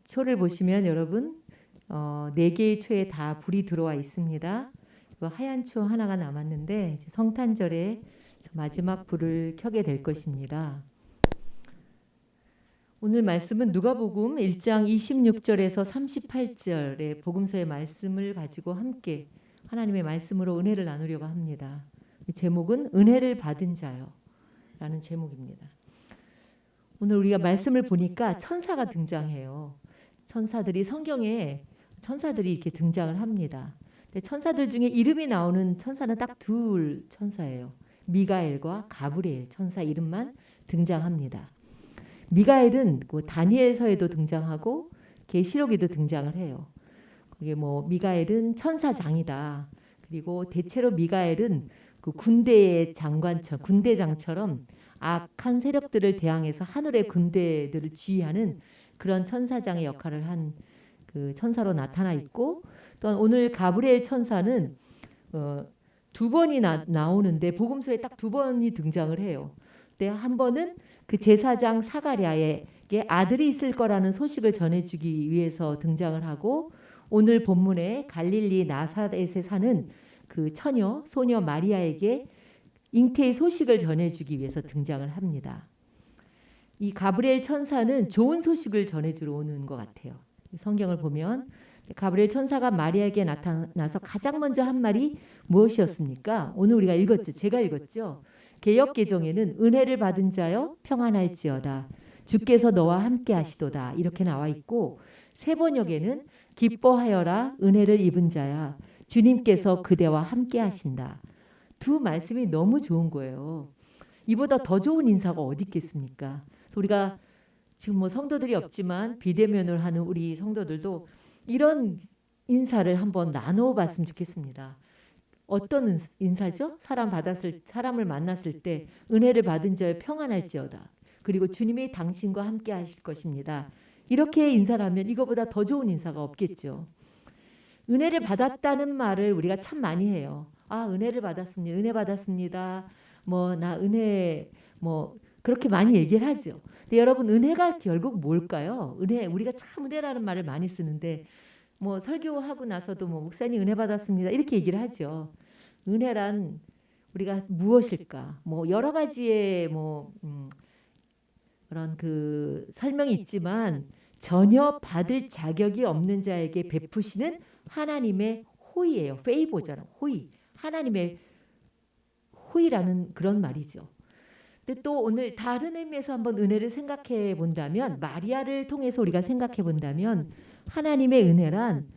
초를 보시면 여러분 4개의 초에 다 불이 들어와 있습니다. 하얀 초 하나가 남았는데 이제 성탄절에 마지막 불을 켜게 될 것입니다. 오늘 말씀은 누가복음 1장 26절에서 38절의 복음서의 말씀을 가지고 함께 하나님의 말씀으로 은혜를 나누려고 합니다. 제목은 은혜를 받은 자요 라는 제목입니다. 오늘 우리가 말씀을 보니까 천사가 등장해요. 천사들이 성경에 천사들이 이렇게 등장을 합니다. 근데 천사들 중에 이름이 나오는 천사는 딱 둘 천사예요. 미가엘과 가브리엘 천사 이름만 등장합니다. 미가엘은 다니엘서에도 등장하고 계시록에도 등장을 해요. 그게 미가엘은 천사장이다. 그리고 대체로 미가엘은 그 군대의 군대장처럼 악한 세력들을 대항해서 하늘의 군대들을 지휘하는 그런 천사장의 역할을 한 그 천사로 나타나 있고, 또한 오늘 가브리엘 천사는 2번이 나오는데 복음서에 딱 2번이 등장을 해요. 근데 한 번은 그 제사장 사가랴에게 아들이 있을 거라는 소식을 전해주기 위해서 등장을 하고, 오늘 본문에 갈릴리 나사렛에 사는 그 처녀 소녀 마리아에게 잉태의 소식을 전해주기 위해서 등장을 합니다. 이 가브리엘 천사는 좋은 소식을 전해주러 오는 것 같아요. 성경을 보면 가브리엘 천사가 마리아에게 나타나서 가장 먼저 한 말이 무엇이었습니까? 오늘 우리가 읽었죠. 제가 읽었죠. 개역개정에는 은혜를 받은 자여 평안할지어다. 주께서 너와 함께 하시도다. 이렇게 나와 있고, 세번역에는 기뻐하여라 은혜를 입은 자야. 주님께서 그대와 함께 하신다. 두 말씀이 너무 좋은 거예요. 이보다 더 좋은 인사가 어디 있겠습니까? 우리가 지금 성도들이 없지만 비대면을 하는 우리 성도들도 이런 인사를 한번 나눠 봤으면 좋겠습니다. 어떤 인사죠? 사람을 만났을 때 은혜를 받은 자여 평안할지어다. 그리고 주님이 당신과 함께 하실 것입니다. 이렇게 인사를 하면 이거보다 더 좋은 인사가 없겠죠. 은혜를 받았다는 말을 우리가 참 많이 해요. 아, 은혜를 받았습니다. 은혜 받았습니다. 나 은혜 그렇게 많이 얘기를 하죠. 근데 여러분, 은혜가 결국 뭘까요? 우리가 참 은혜라는 말을 많이 쓰는데 설교하고 나서도 목사님 은혜 받았습니다. 이렇게 얘기를 하죠. 은혜란 우리가 무엇일까? 여러 가지의 그런 그 설명이 있지만, 전혀 받을 자격이 없는 자에게 베푸시는 하나님의 호의예요. 페이보잖아. 호의. 하나님의 호의라는 그런 말이죠. 근데 또 오늘 다른 의미에서 한번 은혜를 생각해 본다면, 마리아를 통해서 우리가 생각해 본다면, 하나님의 은혜란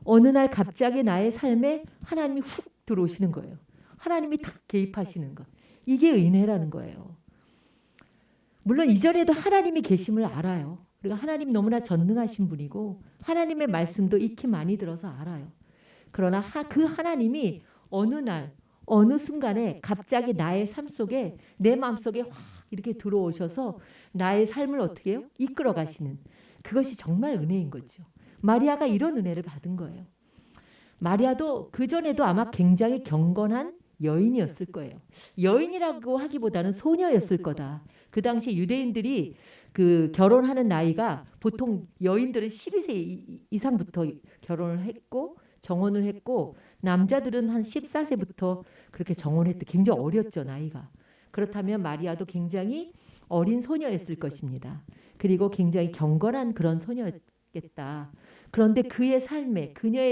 어느 날 갑자기 나의 삶에 하나님이 훅 들어오시는 거예요. 하나님이 탁 개입하시는 것. 이게 은혜라는 거예요. 물론 이전에도 하나님이 계심을 알아요. 우리가 하나님 너무나 전능하신 분이고 하나님의 말씀도 익히 많이 들어서 알아요. 그러나 그 하나님이 어느 날 어느 순간에 갑자기 나의 삶 속에, 내 마음속에 확 이렇게 들어오셔서 나의 삶을 어떻게 해요? 이끌어 가시는, 그것이 정말 은혜인 거죠. 마리아가 이런 은혜를 받은 거예요. 마리아도 그전에도 아마 굉장히 경건한 여인이었을 거예요. 여인이라고 하기보다는 소녀였을 거다. 그 당시 유대인들이 그 결혼하는 나이가 보통 여인들은 12세 이상부터 결혼을 했고 정혼을 했고, 남자들은 한 14세부터 그렇게 정혼했대. 굉장히 어렸죠, 나이가. 그렇다면 마리아도 굉장히 어린 소녀였을 것입니다. 그리고 굉장히 경건한 그런 소녀였겠다. 그런데 그녀의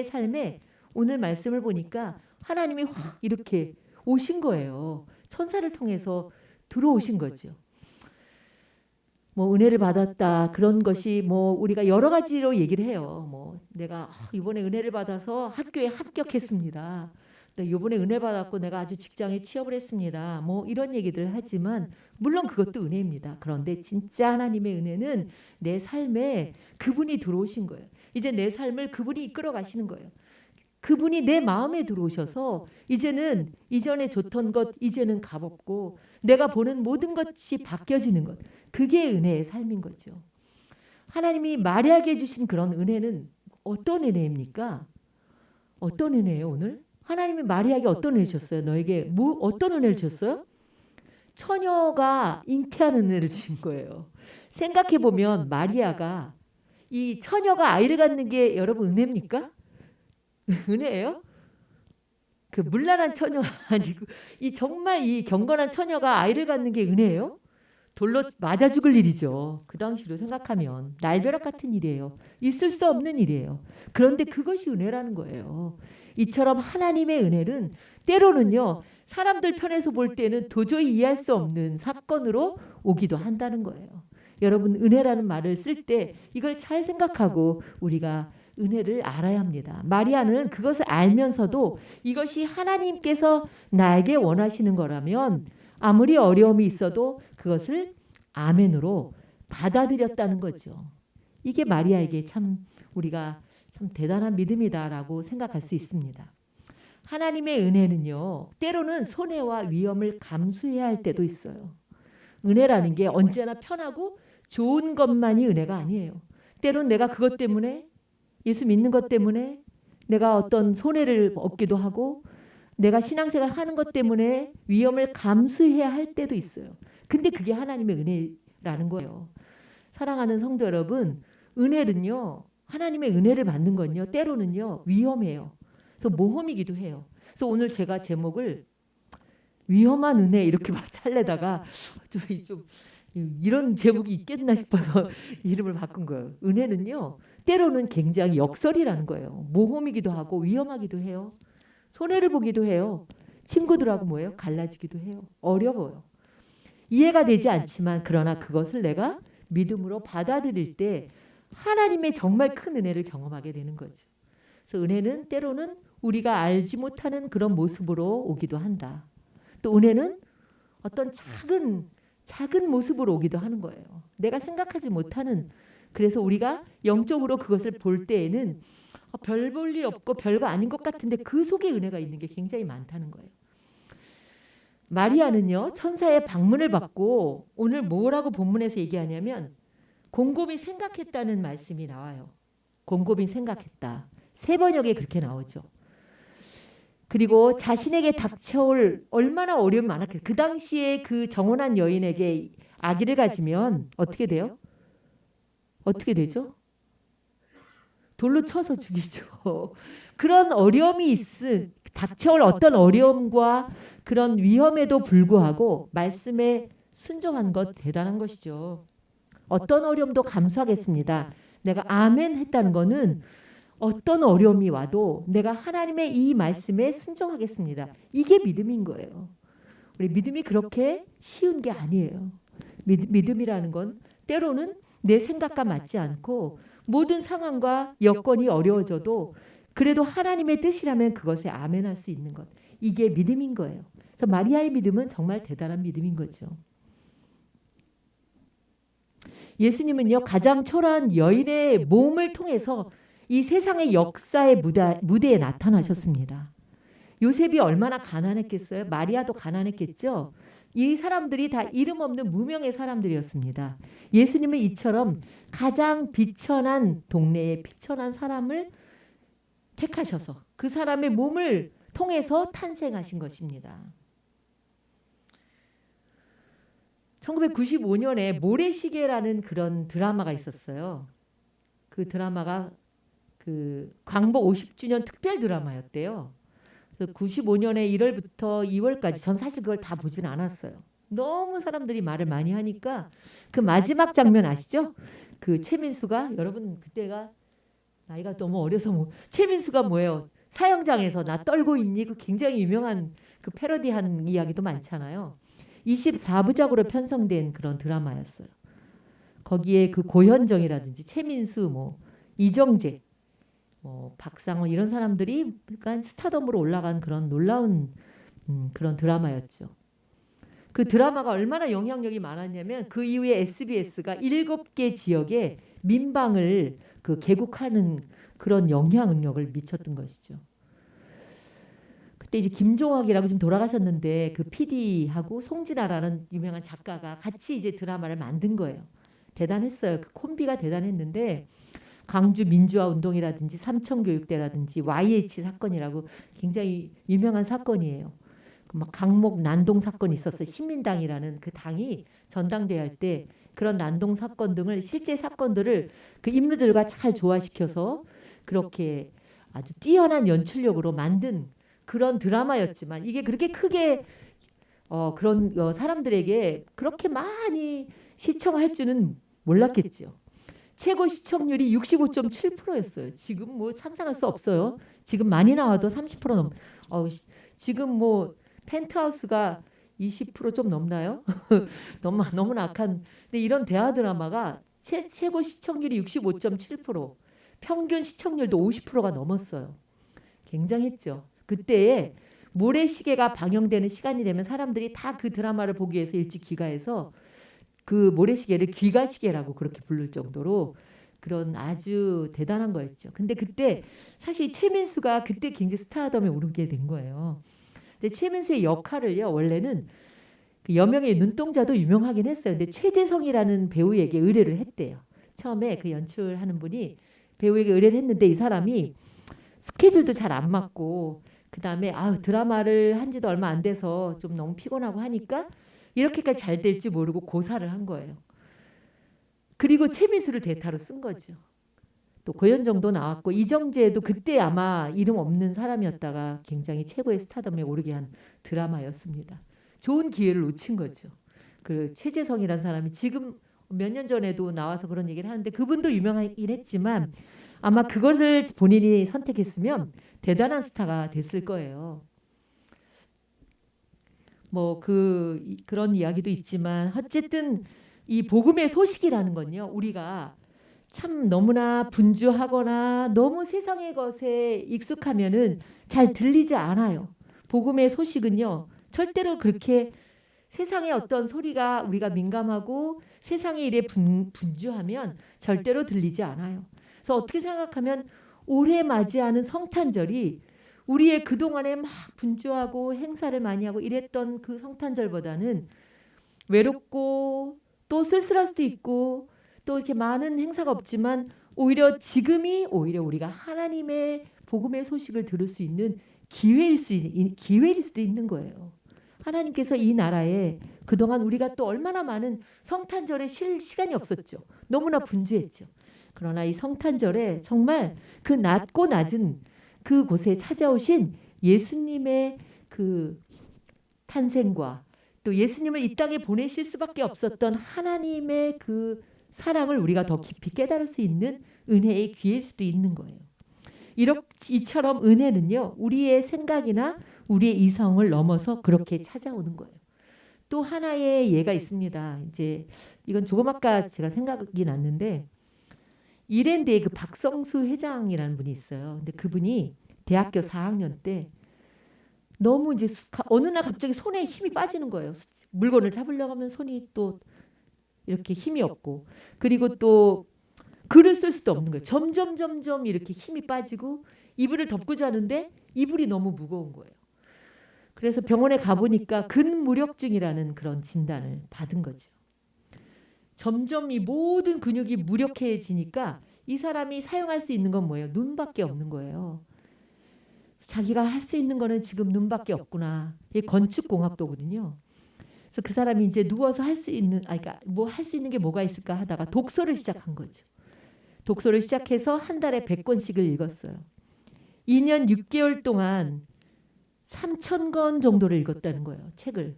삶에 오늘 말씀을 보니까 하나님이 확 이렇게 오신 거예요. 천사를 통해서 들어오신 거죠. 은혜를 받았다, 그런 것이 우리가 여러 가지로 얘기를 해요. 내가 이번에 은혜를 받아서 학교에 합격했습니다. 이번에 은혜 받았고 내가 아주 직장에 취업을 했습니다. 이런 얘기들을 하지만 물론 그것도 은혜입니다. 그런데 진짜 하나님의 은혜는 내 삶에 그분이 들어오신 거예요. 이제 내 삶을 그분이 이끌어 가시는 거예요. 그분이 내 마음에 들어오셔서 이제는 이전에 좋던 것 이제는 값없고 내가 보는 모든 것이 바뀌어지는 것, 그게 은혜의 삶인 거죠. 하나님이 마리아에게 주신 그런 은혜는 어떤 은혜입니까? 어떤 은혜예요 오늘? 하나님이 마리아에게 어떤 은혜 주셨어요? 너에게 어떤 은혜를 주셨어요? 처녀가 잉태하는 은혜를 주신 거예요. 생각해보면 마리아가 이 처녀가 아이를 갖는 게 여러분 은혜입니까? 은혜예요? 그 물란한 처녀가 아니고 이 정말 이 경건한 처녀가 아이를 갖는 게 은혜예요? 돌로 맞아 죽을 일이죠. 그 당시로 생각하면 날벼락 같은 일이에요. 있을 수 없는 일이에요. 그런데 그것이 은혜라는 거예요. 이처럼 하나님의 은혜는 때로는요. 사람들 편에서 볼 때는 도저히 이해할 수 없는 사건으로 오기도 한다는 거예요. 여러분 은혜라는 말을 쓸 때 이걸 잘 생각하고 우리가 은혜를 알아야 합니다. 마리아는 그것을 알면서도 이것이 하나님께서 나에게 원하시는 거라면 아무리 어려움이 있어도 그것을 아멘으로 받아들였다는 거죠. 이게 마리아에게 참 우리가 참 대단한 믿음이다라고 생각할 수 있습니다. 하나님의 은혜는요. 때로는 손해와 위험을 감수해야 할 때도 있어요. 은혜라는 게 언제나 편하고 좋은 것만이 은혜가 아니에요. 때로는 내가 그것 때문에 예수 믿는 것 때문에 내가 어떤 손해를 얻기도 하고 내가 신앙생활 하는 것 때문에 위험을 감수해야 할 때도 있어요. 근데 그게 하나님의 은혜라는 거예요. 사랑하는 성도 여러분, 은혜는요. 하나님의 은혜를 받는 건요. 때로는요. 위험해요. 그래서 모험이기도 해요. 그래서 오늘 제가 제목을 위험한 은혜 이렇게 살려다가 좀 이런 제목이 있겠나 싶어서 이름을 바꾼 거예요. 은혜는요. 때로는 굉장히 역설이라는 거예요. 모험이기도 하고 위험하기도 해요. 손해를 보기도 해요. 친구들하고 뭐예요? 갈라지기도 해요. 어려워요. 이해가 되지 않지만 그러나 그것을 내가 믿음으로 받아들일 때 하나님의 정말 큰 은혜를 경험하게 되는 거죠. 그래서 은혜는 때로는 우리가 알지 못하는 그런 모습으로 오기도 한다. 또 은혜는 어떤 작은 모습으로 오기도 하는 거예요. 내가 생각하지 못하는 그래서 우리가 영적으로 그것을 볼 때에는 별 볼 일 없고 별거 아닌 것 같은데 그 속에 은혜가 있는 게 굉장히 많다는 거예요. 마리아는요. 천사의 방문을 받고 오늘 뭐라고 본문에서 얘기하냐면 곰곰이 생각했다는 말씀이 나와요. 곰곰이 생각했다. 세 번역에 그렇게 나오죠. 그리고 자신에게 닥쳐올 얼마나 어려움이 많았겠어요. 그 당시에 그 정혼한 여인에게 아기를 가지면 어떻게 돼요? 어떻게 되죠? 돌로 쳐서 죽이죠. 그런 어려움이 닥쳐올 어떤 어려움과 그런 위험에도 불구하고 말씀에 순종한 것 대단한 것이죠. 어떤 어려움도 감수하겠습니다. 내가 아멘 했다는 거는 어떤 어려움이 와도 내가 하나님의 이 말씀에 순종하겠습니다. 이게 믿음인 거예요. 우리 믿음이 그렇게 쉬운 게 아니에요. 믿음이라는 건 때로는 내 생각과 맞지 않고 모든 상황과 여건이 어려워져도 그래도 하나님의 뜻이라면 그것에 아멘할 수 있는 것. 이게 믿음인 거예요. 그래서 마리아의 믿음은 정말 대단한 믿음인 거죠. 예수님은요. 가장 초라한 여인의 몸을 통해서 이 세상의 역사의 무대에 나타나셨습니다. 요셉이 얼마나 가난했겠어요? 마리아도 가난했겠죠? 이 사람들이 다 이름 없는 무명의 사람들이었습니다. 예수님은 이처럼 가장 비천한 동네에 비천한 사람을 택하셔서 그 사람의 몸을 통해서 탄생하신 것입니다. 1995년에 모래시계라는 그런 드라마가 있었어요. 그 드라마가 그 광복 50주년 특별 드라마였대요. 95년에 1월부터 2월까지 전 사실 그걸 다 보진 않았어요. 너무 사람들이 말을 많이 하니까 그 마지막 장면 아시죠? 그 최민수가 여러분 그때가 나이가 너무 어려서 뭐 최민수가 뭐예요? 사형장에서 나 떨고 있니? 그 굉장히 유명한 그 패러디한 이야기도 많잖아요. 24부작으로 편성된 그런 드라마였어요. 거기에 그 고현정이라든지 최민수 뭐 이정재 박상원 이런 사람들이 약간 스타덤으로 올라간 그런 놀라운 그런 드라마였죠. 그 드라마가 얼마나 영향력이 많았냐면 그 이후에 SBS가 7개 지역에 민방을 그 개국하는 그런 영향력을 미쳤던 것이죠. 그때 이제 김종학이라고 지금 돌아가셨는데 그 PD하고 송진아라는 유명한 작가가 같이 이제 드라마를 만든 거예요. 대단했어요. 그 콤비가 대단했는데 광주 민주화 운동이라든지 삼천교육대라든지 YH 사건이라고 굉장히 유명한 사건이에요. 막 강목 난동 사건이 있었어요. 신민당이라는 그 당이 전당대회 할 때 그런 난동 사건 등을 실제 사건들을 그 인물들과 잘 조화시켜서 그렇게 아주 뛰어난 연출력으로 만든 그런 드라마였지만 이게 그렇게 크게 그런 사람들에게 그렇게 많이 시청할 줄은 몰랐겠죠. 최고 시청률이 65.7%였어요. 지금 뭐 상상할 수 없어요. 지금 많이 나와도 30% 넘. 지금 뭐 펜트하우스가 20%좀 넘나요? 너무나 악한. 근데 이런 대하 드라마가 최고 시청률이 65.7%, 평균 시청률도 50%가 넘었어요. 굉장했죠. 그때에 모래시계가 방영되는 시간이 되면 사람들이 다 그 드라마를 보기 위해서 일찍 귀가해서 그 모래시계를 귀가시계라고 그렇게 부를 정도로 그런 아주 대단한 거였죠. 근데 그때 사실 최민수가 그때 굉장히 스타덤에 오르게 된 거예요. 근데 최민수의 역할을요, 원래는 그 여명의 눈동자도 유명하긴 했어요. 근데 최재성이라는 배우에게 의뢰를 했대요. 처음에 그 연출하는 분이 배우에게 의뢰를 했는데 이 사람이 스케줄도 잘 안 맞고 그다음에 드라마를 한 지도 얼마 안 돼서 좀 너무 피곤하고 하니까 이렇게까지 잘 될지 모르고 고사를 한 거예요. 그리고 최민수를 대타로 쓴 거죠. 또 고현정도 나왔고 이정재도 그때 아마 이름 없는 사람이었다가 굉장히 최고의 스타덤에 오르게 한 드라마였습니다. 좋은 기회를 놓친 거죠. 그 최재성이라는 사람이 지금 몇 년 전에도 나와서 그런 얘기를 하는데 그분도 유명하긴 했지만 아마 그것을 본인이 선택했으면 대단한 스타가 됐을 거예요. 뭐 그런 이야기도 있지만 어쨌든 이 복음의 소식이라는 건요. 우리가 참 너무나 분주하거나 너무 세상의 것에 익숙하면은 잘 들리지 않아요. 복음의 소식은요. 절대로 그렇게 세상의 어떤 소리가 우리가 민감하고 세상의 일에 분주하면 절대로 들리지 않아요. 그래서 어떻게 생각하면 올해 맞이하는 성탄절이 우리의 그동안에 막 분주하고 행사를 많이 하고 이랬던 그 성탄절보다는 외롭고 또 쓸쓸할 수도 있고 또 이렇게 많은 행사가 없지만 오히려 지금이 오히려 우리가 하나님의 복음의 소식을 들을 수 있는 기회일 수도 있는 거예요. 하나님께서 이 나라에 그동안 우리가 또 얼마나 많은 성탄절에 쉴 시간이 없었죠. 너무나 분주했죠. 그러나 이 성탄절에 정말 그 낮고 낮은 그곳에 찾아오신 예수님의 그 탄생과 또 예수님을 이 땅에 보내실 수밖에 없었던 하나님의 그 사랑을 우리가 더 깊이 깨달을 수 있는 은혜의 기회일 수도 있는 거예요. 이처럼 은혜는요, 우리의 생각이나 우리의 이성을 넘어서 그렇게 찾아오는 거예요. 또 하나의 예가 있습니다. 이제 이건 조금 아까 제가 생각이 났는데 이랜드의 그 박성수 회장이라는 분이 있어요. 근데 그분이 대학교 4학년 때 너무 이제 어느 날 갑자기 손에 힘이 빠지는 거예요. 물건을 잡으려고 하면 손이 또 이렇게 힘이 없고 그리고 또 글을 쓸 수도 없는 거예요. 점점 이렇게 힘이 빠지고 이불을 덮고자 하는데 이불이 너무 무거운 거예요. 그래서 병원에 가보니까 근무력증이라는 그런 진단을 받은 거죠. 점점 이 모든 근육이 무력해지니까 이 사람이 사용할 수 있는 건 뭐예요? 눈밖에 없는 거예요. 자기가 할 수 있는 거는 지금 눈밖에 없구나. 이게 건축공학도거든요. 그래서 그 사람이 이제 누워서 할 수 있는, 그러니까 뭐 할 수 있는 게 뭐가 있을까 하다가 독서를 시작한 거죠. 독서를 시작해서 한 달에 100권씩을 읽었어요. 2년 6개월 동안 3,000권 정도를 읽었다는 거예요. 책을.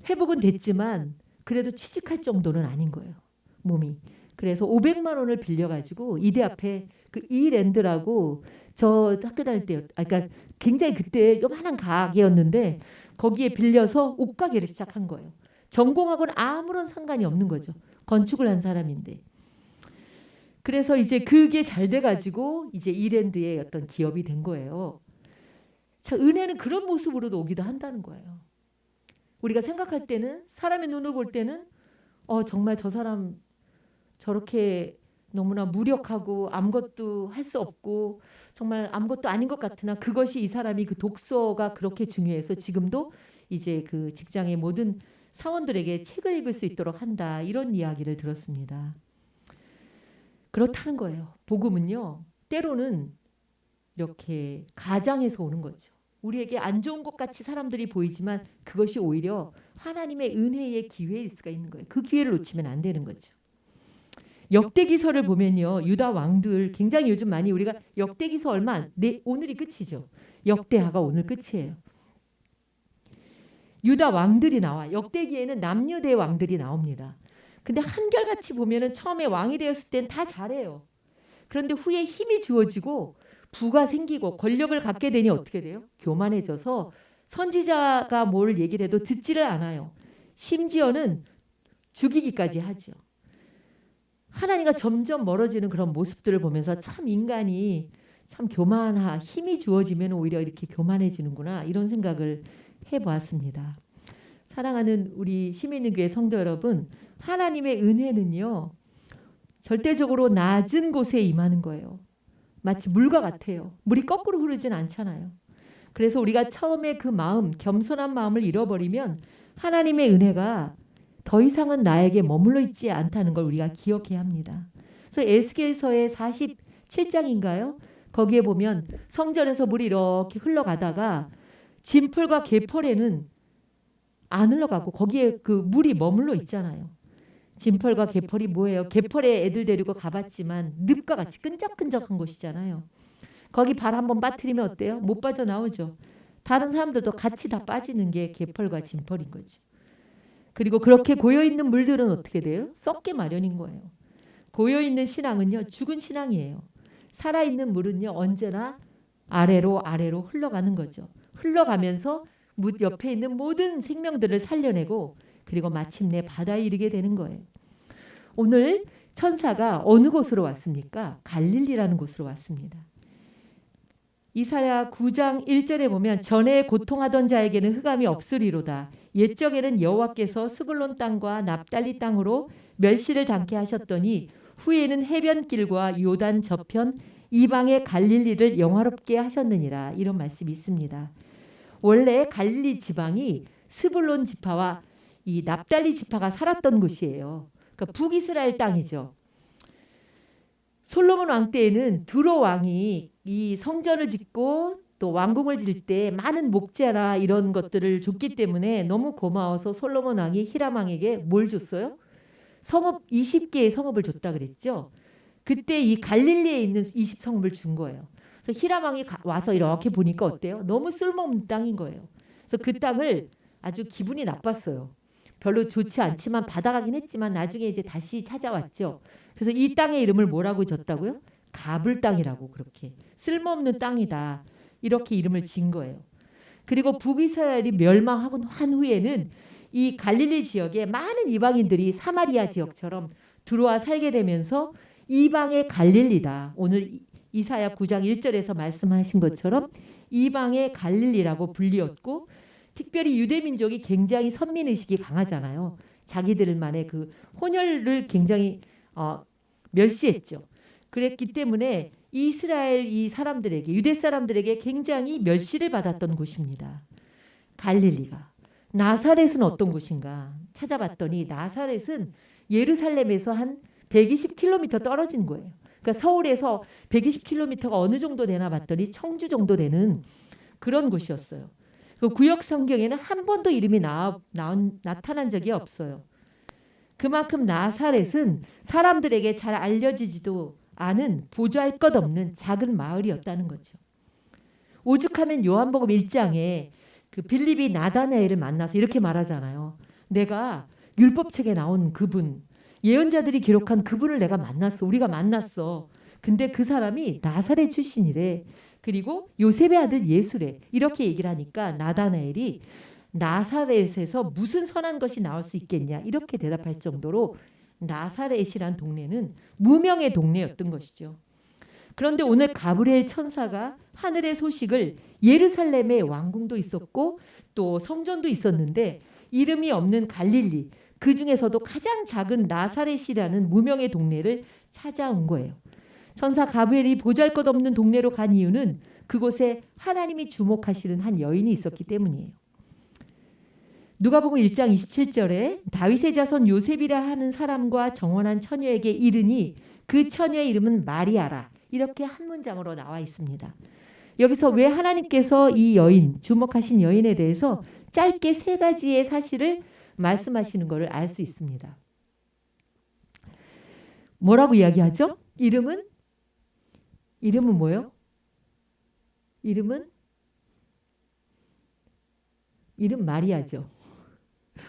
회복은 됐지만 그래도 취직할 정도는 아닌 거예요. 몸이. 그래서 500만 원을 빌려가지고 이대 앞에 그 이랜드라고 저 학교 다닐 때, 그러니까 굉장히 그때 요만한 가게였는데 거기에 빌려서 옷가게를 시작한 거예요. 전공하고는 아무런 상관이 없는 거죠. 건축을 한 사람인데. 그래서 이제 그게 잘 돼가지고 이제 이랜드의 어떤 기업이 된 거예요. 자, 은혜는 그런 모습으로도 오기도 한다는 거예요. 우리가 생각할 때는 사람의 눈을 볼 때는 정말 저 사람 저렇게 너무나 무력하고 아무것도 할 수 없고 정말 아무것도 아닌 것 같으나 그것이 이 사람이 그 독서가 그렇게 중요해서 지금도 이제 그 직장의 모든 사원들에게 책을 읽을 수 있도록 한다 이런 이야기를 들었습니다. 그렇다는 거예요. 복음은요 때로는 이렇게 가장에서 오는 거죠. 우리에게 안 좋은 것 같이 사람들이 보이지만 그것이 오히려 하나님의 은혜의 기회일 수가 있는 거예요. 그 기회를 놓치면 안 되는 거죠. 역대기서를 보면요, 유다 왕들 굉장히 요즘 많이 우리가 역대기서 오늘이 끝이죠. 역대하가 오늘 끝이에요. 유다 왕들이 나와. 역대기에는 남유대 왕들이 나옵니다. 근데 한결같이 보면은 처음에 왕이 되었을 땐 다 잘해요. 그런데 후에 힘이 주어지고 부가 생기고 권력을 갖게 되니 어떻게 돼요? 교만해져서 선지자가 뭘 얘기를 해도 듣지를 않아요. 심지어는 죽이기까지 하죠. 하나님과 점점 멀어지는 그런 모습들을 보면서 참 인간이 참 힘이 주어지면 오히려 이렇게 교만해지는구나 이런 생각을 해보았습니다. 사랑하는 우리 시민교회 성도 여러분, 하나님의 은혜는요 절대적으로 낮은 곳에 임하는 거예요. 마치 물과 같아요. 물이 거꾸로 흐르진 않잖아요. 그래서 우리가 처음에 그 마음, 겸손한 마음을 잃어버리면 하나님의 은혜가 더 이상은 나에게 머물러 있지 않다는 걸 우리가 기억해야 합니다. 그래서 에스겔서의 47장인가요? 거기에 보면 성전에서 물이 이렇게 흘러가다가 진펄과 개펄에는 안 흘러가고 거기에 그 물이 머물러 있잖아요. 진펄과 개펄이 뭐예요? 개펄에 애들 데리고 가봤지만 늪과 같이 끈적끈적한 곳이잖아요. 거기 발 한번 빠뜨리면 어때요? 못 빠져나오죠. 다른 사람들도 같이 다 빠지는 게 개펄과 진펄인 거죠. 그리고 그렇게 고여있는 물들은 어떻게 돼요? 썩게 마련인 거예요. 고여있는 신앙은요, 죽은 신앙이에요. 살아있는 물은요, 언제나 아래로 흘러가는 거죠. 흘러가면서 물 옆에 있는 모든 생명들을 살려내고 그리고 마침내 바다에 이르게 되는 거예요. 오늘 천사가 어느 곳으로 왔습니까? 갈릴리라는 곳으로 왔습니다. 이사야 9장 1절에 보면 전에 고통하던 자에게는 흑암이 없으리로다. 옛적에는 여호와께서 스불론 땅과 납달리 땅으로 멸시를 당케 하셨더니 후에는 해변길과 요단 저편 이방의 갈릴리를 영화롭게 하셨느니라. 이런 말씀이 있습니다. 원래 갈릴리 지방이 스불론 지파와 이 납달리 지파가 살았던 곳이에요. 그러니까 북이스라엘 땅이죠. 솔로몬 왕 때에는 두로 왕이 이 성전을 짓고 또 왕궁을 질 때 많은 목재나 이런 것들을 줬기 때문에 너무 고마워서 솔로몬 왕이 히람 왕에게 뭘 줬어요? 성읍 20개의 성읍을 줬다 그랬죠. 그때 이 갈릴리에 있는 20성읍을 준 거예요. 그래서 히람 왕이 와서 이렇게 보니까 어때요? 너무 쓸모없는 땅인 거예요. 그래서 그 땅을 아주 기분이 나빴어요. 별로 좋지 않지만 받아가긴 했지만 나중에 이제 다시 찾아왔죠. 그래서 이 땅의 이름을 뭐라고 줬다고요? 가불 땅이라고. 그렇게 쓸모없는 땅이다 이렇게 이름을 지은 거예요. 그리고 북이스라엘이 멸망하고 한 후에는 이 갈릴리 지역에 많은 이방인들이 사마리아 지역처럼 들어와 살게 되면서 이방의 갈릴리다. 오늘 이사야 9장 1절에서 말씀하신 것처럼 이방의 갈릴리라고 불리었고, 특별히 유대 민족이 굉장히 선민의식이 강하잖아요. 자기들만의 그 혼혈을 굉장히 멸시했죠. 그랬기 때문에 이스라엘 이 사람들에게, 유대 사람들에게 굉장히 멸시를 받았던 곳입니다. 갈릴리가. 나사렛은 어떤 곳인가 찾아봤더니 나사렛은 예루살렘에서 한 120km 떨어진 거예요. 그러니까 서울에서 120km가 어느 정도 되나 봤더니 청주 정도 되는 그런 곳이었어요. 그 구역 성경에는 한 번도 이름이 나타난 적이 없어요. 그만큼 나사렛은 사람들에게 잘 알려지지도 않은 보잘것없는 작은 마을이었다는 거죠. 오죽하면 요한복음 1장에 그 빌립이 나다나엘을 만나서 이렇게 말하잖아요. 내가 율법책에 나온 그분, 예언자들이 기록한 그분을 내가 만났어. 우리가 만났어. 근데 그 사람이 나사렛 출신이래. 그리고 요셉의 아들 예수래. 이렇게 얘기를 하니까 나다나엘이 나사렛에서 무슨 선한 것이 나올 수 있겠냐 이렇게 대답할 정도로 나사렛이란 동네는 무명의 동네였던 것이죠. 그런데 오늘 가브리엘 천사가 하늘의 소식을, 예루살렘에 왕궁도 있었고 또 성전도 있었는데 이름이 없는 갈릴리, 그 중에서도 가장 작은 나사렛이라는 무명의 동네를 찾아온 거예요. 천사 가브리엘이 보잘것없는 동네로 간 이유는 그곳에 하나님이 주목하시는 한 여인이 있었기 때문이에요. 누가복음 1장 27절에 다윗의 자손 요셉이라 하는 사람과 정혼한 처녀에게 이르니 그 처녀의 이름은 마리아라. 이렇게 한 문장으로 나와 있습니다. 여기서 왜 하나님께서 이 여인, 주목하신 여인에 대해서 짧게 세 가지의 사실을 말씀하시는 것을 알 수 있습니다. 뭐라고 이야기하죠? 이름은 뭐예요? 이름 마리아죠.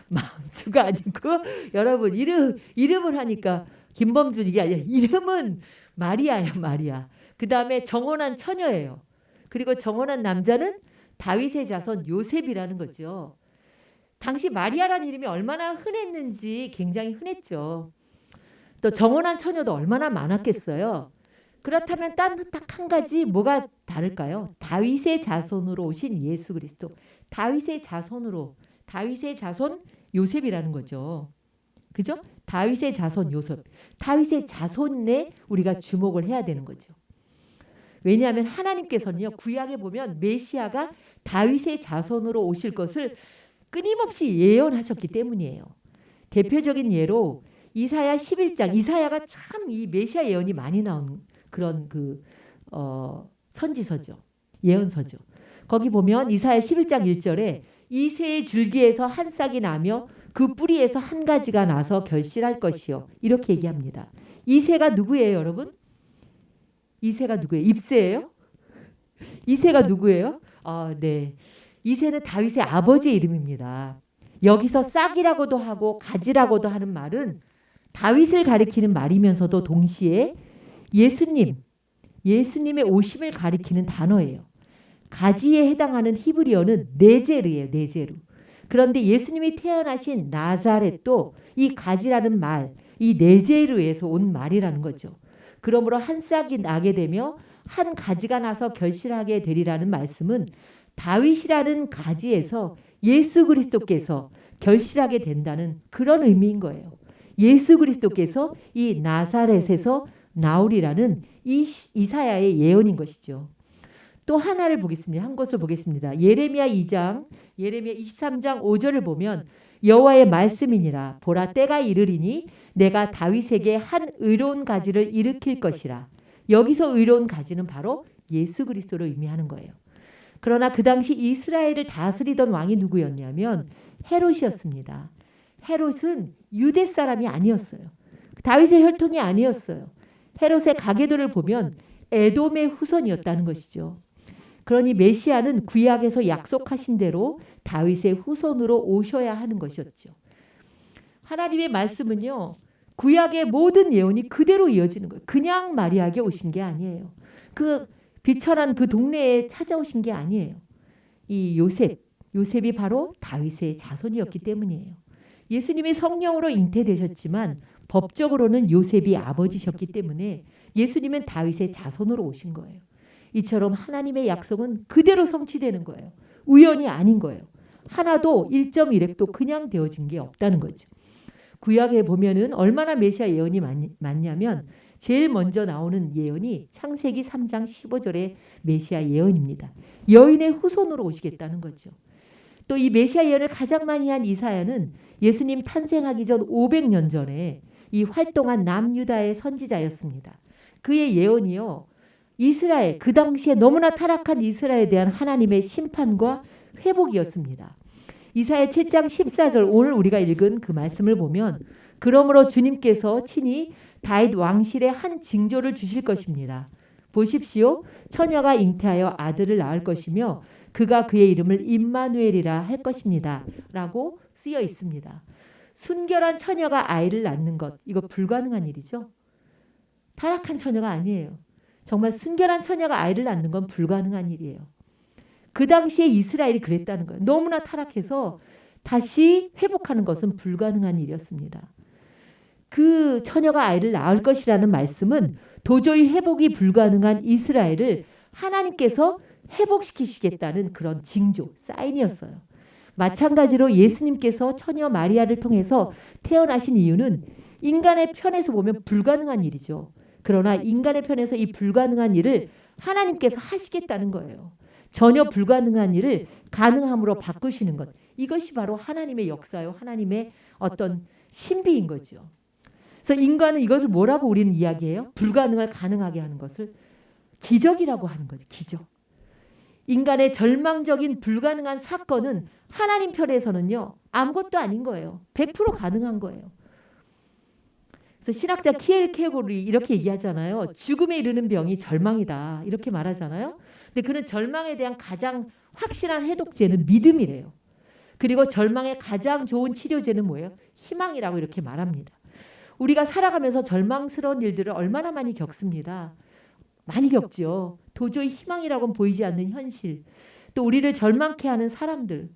마음주가 아니고 여러분 이름을 하니까 김범준 이게 아니라 이름은 마리아야 마리아. 그 다음에 정혼한 처녀예요. 그리고 정혼한 남자는 다윗의 자손 요셉이라는 거죠. 당시 마리아라는 이름이 얼마나 흔했는지 굉장히 흔했죠. 또 정혼한 처녀도 얼마나 많았겠어요. 그렇다면 딱 한 가지 뭐가 다를까요? 다윗의 자손으로 오신 예수 그리스도. 다윗의 자손 요셉이라는 거죠. 그죠? 다윗의 자손 요셉. 다윗의 자손에 우리가 주목을 해야 되는 거죠. 왜냐하면 하나님께서는요. 구약에 보면 메시아가 다윗의 자손으로 오실 것을 끊임없이 예언하셨기 때문이에요. 대표적인 예로 이사야 11장. 이사야가 참 이 메시아 예언이 많이 나온 그런 선지서죠. 예언서죠. 거기 보면 이사야 11장 1절에 이새의 줄기에서 한 싹이 나며 그 뿌리에서 한 가지가 나서 결실할 것이요. 이렇게 얘기합니다. 이새가 누구예요, 여러분? 이새가 누구예요? 입새예요? 이새가 누구예요? 네. 이새는 다윗의 아버지의 이름입니다. 여기서 싹이라고도 하고 가지라고도 하는 말은 다윗을 가리키는 말이면서도 동시에 예수님의 오심을 가리키는 단어예요. 가지에 해당하는 히브리어는 네제르예요. 네제르. 그런데 예수님이 태어나신 나사렛도 이 가지라는 말, 이 네제르에서 온 말이라는 거죠. 그러므로 한 싹이 나게 되며 한 가지가 나서 결실하게 되리라는 말씀은 다윗이라는 가지에서 예수 그리스도께서 결실하게 된다는 그런 의미인 거예요. 예수 그리스도께서 이 나사렛에서 나오리라는 이사야의 예언인 것이죠. 또 하나를 보겠습니다. 한 것을 보겠습니다. 예레미야 23장 5절을 보면 여호와의 말씀이니라. 보라 때가 이르리니 내가 다윗에게 한 의로운 가지를 일으킬 것이라. 여기서 의로운 가지는 바로 예수 그리스도를 의미하는 거예요. 그러나 그 당시 이스라엘을 다스리던 왕이 누구였냐면 헤롯이었습니다. 헤롯은 유대 사람이 아니었어요. 다윗의 혈통이 아니었어요. 헤롯의 가계도를 보면 에돔의 후손이었다는 것이죠. 그러니 메시아는 구약에서 약속하신 대로 다윗의 후손으로 오셔야 하는 것이었죠. 하나님의 말씀은요. 구약의 모든 예언이 그대로 이어지는 거예요. 그냥 마리아에게 오신 게 아니에요. 그 비천한 그 동네에 찾아오신 게 아니에요. 이 요셉이 바로 다윗의 자손이었기 때문이에요. 예수님이 성령으로 잉태되셨지만 법적으로는 요셉이 아버지셨기 때문에 예수님은 다윗의 자손으로 오신 거예요. 이처럼 하나님의 약속은 그대로 성취되는 거예요. 우연이 아닌 거예요. 하나도 1.1획도 그냥 되어진 게 없다는 거죠. 구약에 보면은 얼마나 메시아 예언이 많냐면 제일 먼저 나오는 예언이 창세기 3장 15절의 메시아 예언입니다. 여인의 후손으로 오시겠다는 거죠. 또 이 메시아 예언을 가장 많이 한 이사야는 예수님 탄생하기 전 500년 전에 이 활동한 남유다의 선지자였습니다. 그의 예언이요. 이스라엘, 그 당시에 너무나 타락한 이스라엘에 대한 하나님의 심판과 회복이었습니다. 이사야 7장 14절 오늘 우리가 읽은 그 말씀을 보면 그러므로 주님께서 친히 다윗 왕실에 한 징조를 주실 것입니다. 보십시오. 처녀가 잉태하여 아들을 낳을 것이며 그가 그의 이름을 임마누엘이라 할 것입니다. 라고 쓰여 있습니다. 순결한 처녀가 아이를 낳는 것, 이거 불가능한 일이죠. 타락한 처녀가 아니에요. 정말 순결한 처녀가 아이를 낳는 건 불가능한 일이에요. 그 당시에 이스라엘이 그랬다는 거예요. 너무나 타락해서 다시 회복하는 것은 불가능한 일이었습니다. 그 처녀가 아이를 낳을 것이라는 말씀은 도저히 회복이 불가능한 이스라엘을 하나님께서 회복시키시겠다는 그런 징조, 사인이었어요. 마찬가지로 예수님께서 처녀 마리아를 통해서 태어나신 이유는 인간의 편에서 보면 불가능한 일이죠. 그러나 인간의 편에서 이 불가능한 일을 하나님께서 하시겠다는 거예요. 전혀 불가능한 일을 가능함으로 바꾸시는 것. 이것이 바로 하나님의 역사요. 하나님의 어떤 신비인 거죠. 그래서 인간은 이것을 뭐라고 우리는 이야기해요? 불가능을 가능하게 하는 것을 기적이라고 하는 거죠. 기적. 인간의 절망적인 불가능한 사건은 하나님 편에서는요 아무것도 아닌 거예요. 100% 가능한 거예요. 그래서 신학자 키엘케고르이 이렇게 얘기하잖아요. 죽음에 이르는 병이 절망이다 이렇게 말하잖아요. 근데 그는 절망에 대한 가장 확실한 해독제는 믿음이래요. 그리고 절망의 가장 좋은 치료제는 뭐예요? 희망이라고 이렇게 말합니다. 우리가 살아가면서 절망스러운 일들을 얼마나 많이 겪습니다. 많이 겪죠. 도저히 희망이라고는 보이지 않는 현실, 또 우리를 절망케 하는 사람들,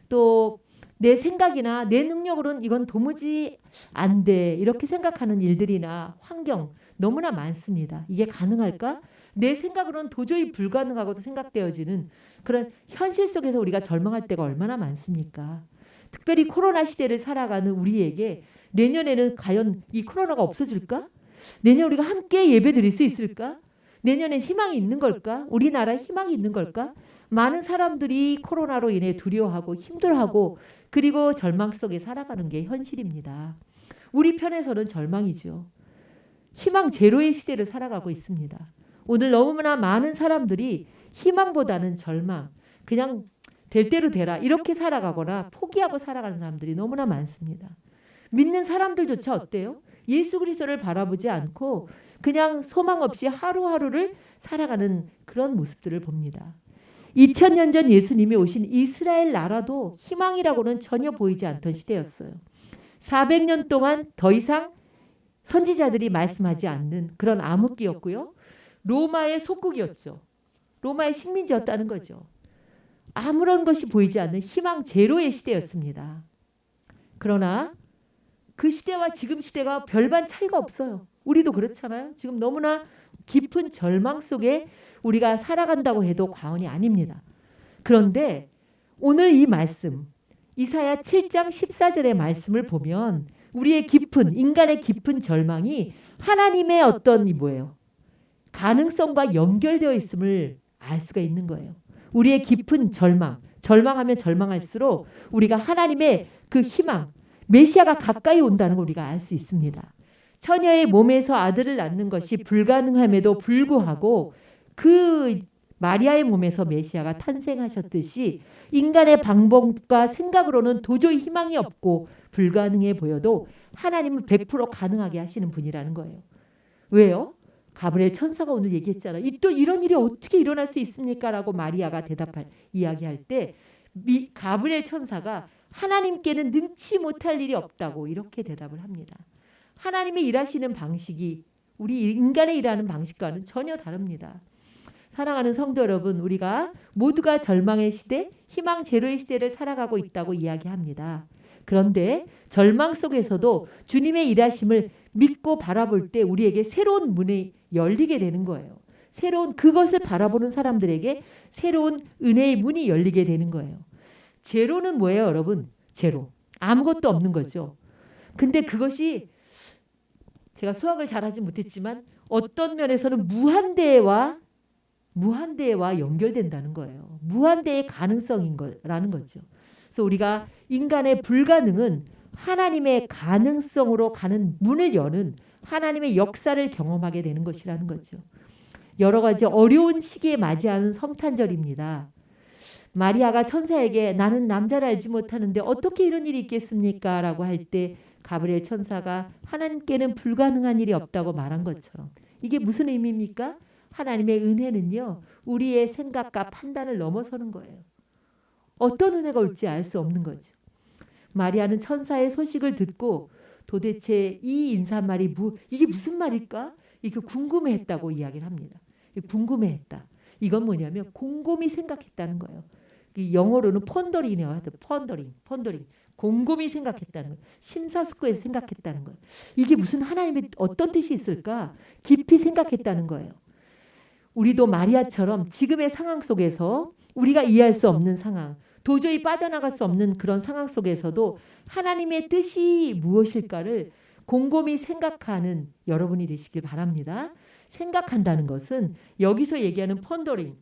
또 내 생각이나 내 능력으로는 이건 도무지 안 돼 이렇게 생각하는 일들이나 환경 너무나 많습니다. 이게 가능할까? 내 생각으로는 도저히 불가능하고도 생각되어지는 그런 현실 속에서 우리가 절망할 때가 얼마나 많습니까? 특별히 코로나 시대를 살아가는 우리에게 내년에는 과연 이 코로나가 없어질까? 내년 우리가 함께 예배 드릴 수 있을까? 내년엔 희망이 있는 걸까? 우리나라에 희망이 있는 걸까? 많은 사람들이 코로나로 인해 두려워하고 힘들어하고 그리고 절망 속에 살아가는 게 현실입니다. 우리 편에서는 절망이죠. 희망 제로의 시대를 살아가고 있습니다. 오늘 너무나 많은 사람들이 희망보다는 절망, 그냥 될 대로 되라 이렇게 살아가거나 포기하고 살아가는 사람들이 너무나 많습니다. 믿는 사람들조차 어때요? 예수 그리스도를 바라보지 않고 그냥 소망 없이 하루하루를 살아가는 그런 모습들을 봅니다. 2000년 전 예수님이 오신 이스라엘 나라도 희망이라고는 전혀 보이지 않던 시대였어요. 400년 동안 더 이상 선지자들이 말씀하지 않는 그런 암흑기였고요. 로마의 속국이었죠. 로마의 식민지였다는 거죠. 아무런 것이 보이지 않는 희망 제로의 시대였습니다. 그러나 그 시대와 지금 시대가 별반 차이가 없어요. 우리도 그렇잖아요. 지금 너무나 깊은 절망 속에 우리가 살아간다고 해도 과언이 아닙니다. 그런데 오늘 이 말씀 이사야 7장 14절의 말씀을 보면 우리의 깊은 인간의 깊은 절망이 하나님의 어떤 이 뭐예요? 가능성과 연결되어 있음을 알 수가 있는 거예요. 우리의 깊은 절망하면 절망할수록 우리가 하나님의 그 희망, 메시아가 가까이 온다는 걸 우리가 알 수 있습니다. 처녀의 몸에서 아들을 낳는 것이 불가능함에도 불구하고 그 마리아의 몸에서 메시아가 탄생하셨듯이 인간의 방법과 생각으로는 도저히 희망이 없고 불가능해 보여도 하나님은 100% 가능하게 하시는 분이라는 거예요. 왜요? 가브리엘 천사가 오늘 얘기했잖아요. 또 이런 일이 어떻게 일어날 수 있습니까? 라고 마리아가 이야기할 때 가브리엘 천사가 하나님께는 능치 못할 일이 없다고 이렇게 대답을 합니다. 하나님의 일하시는 방식이 우리 인간의 일하는 방식과는 전혀 다릅니다. 사랑하는 성도 여러분, 우리가 모두가 절망의 시대, 희망 제로의 시대를 살아가고 있다고 이야기합니다. 그런데 절망 속에서도 주님의 일하심을 믿고 바라볼 때 우리에게 새로운 문이 열리게 되는 거예요. 새로운 그것을 바라보는 사람들에게 새로운 은혜의 문이 열리게 되는 거예요. 제로는 뭐예요, 여러분? 제로. 아무것도 없는 거죠. 근데 그것이 제가 수학을 잘하지 못했지만 어떤 면에서는 무한대와 연결된다는 거예요. 무한대의 가능성인 거라는 거죠. 그래서 우리가 인간의 불가능은 하나님의 가능성으로 가는 문을 여는 하나님의 역사를 경험하게 되는 것이라는 거죠. 여러 가지 어려운 시기에 맞이하는 성탄절입니다. 마리아가 천사에게 나는 남자를 알지 못하는데 어떻게 이런 일이 있겠습니까? 라고 할 때 가브리엘 천사가 하나님께는 불가능한 일이 없다고 말한 것처럼 이게 무슨 의미입니까? 하나님의 은혜는요. 우리의 생각과 판단을 넘어서는 거예요. 어떤 은혜가 올지 알 수 없는 거죠. 마리아는 천사의 소식을 듣고 도대체 이 인사말이 이게 무슨 말일까? 이게 궁금해했다고 이야기를 합니다. 궁금해했다. 이건 뭐냐면 곰곰이 생각했다는 거예요. 영어로는 펀더링이라고 하죠. 펀더링. 곰곰이 생각했다는 거예요. 심사숙고해서 생각했다는 거예요. 이게 무슨 하나님의 어떤 뜻이 있을까? 깊이 생각했다는 거예요. 우리도 마리아처럼 지금의 상황 속에서 우리가 이해할 수 없는 상황, 도저히 빠져나갈 수 없는 그런 상황 속에서도 하나님의 뜻이 무엇일까를 곰곰이 생각하는 여러분이 되시길 바랍니다. 생각한다는 것은 여기서 얘기하는 펀더링,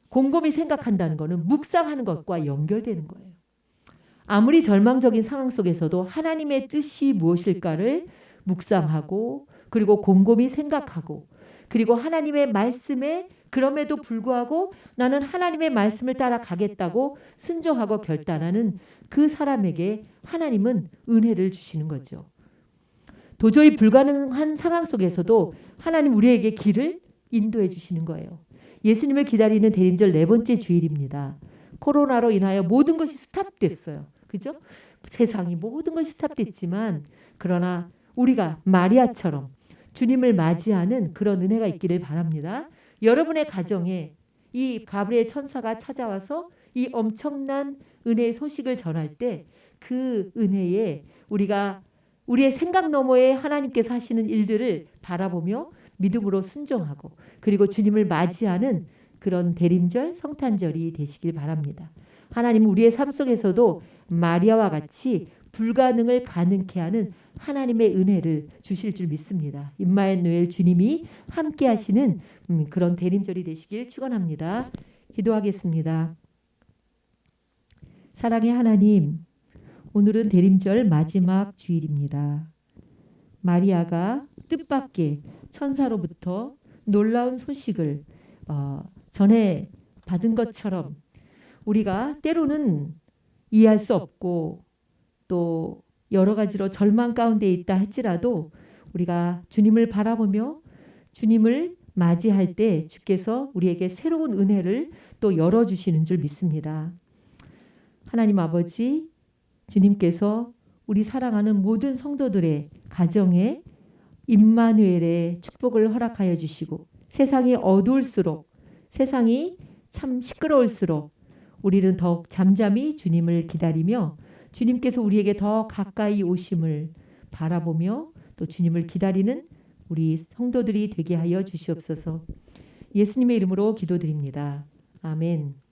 곰곰이 생각한다는 것은 묵상하는 것과 연결되는 거예요. 아무리 절망적인 상황 속에서도 하나님의 뜻이 무엇일까를 묵상하고 그리고 곰곰이 생각하고 그리고 하나님의 말씀에 그럼에도 불구하고 나는 하나님의 말씀을 따라 가겠다고 순종하고 결단하는 그 사람에게 하나님은 은혜를 주시는 거죠. 도저히 불가능한 상황 속에서도 하나님 우리에게 길을 인도해 주시는 거예요. 예수님을 기다리는 대림절 네 번째 주일입니다. 코로나로 인하여 모든 것이 스탑됐어요. 그죠? 세상이 모든 것이 스탑됐지만 그러나 우리가 마리아처럼 주님을 맞이하는 그런 은혜가 있기를 바랍니다. 여러분의 가정에 이 가브리엘 천사가 찾아와서 이 엄청난 은혜의 소식을 전할 때 그 은혜에 우리가 우리의 생각 너머에 하나님께서 하시는 일들을 바라보며 믿음으로 순종하고 그리고 주님을 맞이하는 그런 대림절 성탄절이 되시길 바랍니다. 하나님은 우리의 삶 속에서도 마리아와 같이 불가능을 가능케 하는 하나님의 은혜를 주실 줄 믿습니다. 임마누엘 주님이 함께 하시는 그런 대림절이 되시길 축원합니다. 기도하겠습니다. 사랑의 하나님, 오늘은 대림절 마지막 주일입니다. 마리아가 뜻밖의 천사로부터 놀라운 소식을 전해 받은 것처럼 우리가 때로는 이해할 수 없고 또 여러 가지로 절망 가운데 있다 할지라도 우리가 주님을 바라보며 주님을 맞이할 때 주께서 우리에게 새로운 은혜를 또 열어주시는 줄 믿습니다. 하나님 아버지, 주님께서 우리 사랑하는 모든 성도들의 가정에 임마누엘의 축복을 허락하여 주시고 세상이 어두울수록 세상이 참 시끄러울수록 우리는 더욱 잠잠히 주님을 기다리며 주님께서 우리에게 더 가까이 오심을 바라보며 또 주님을 기다리는 우리 성도들이 되게 하여 주시옵소서. 예수님의 이름으로 기도드립니다. 아멘.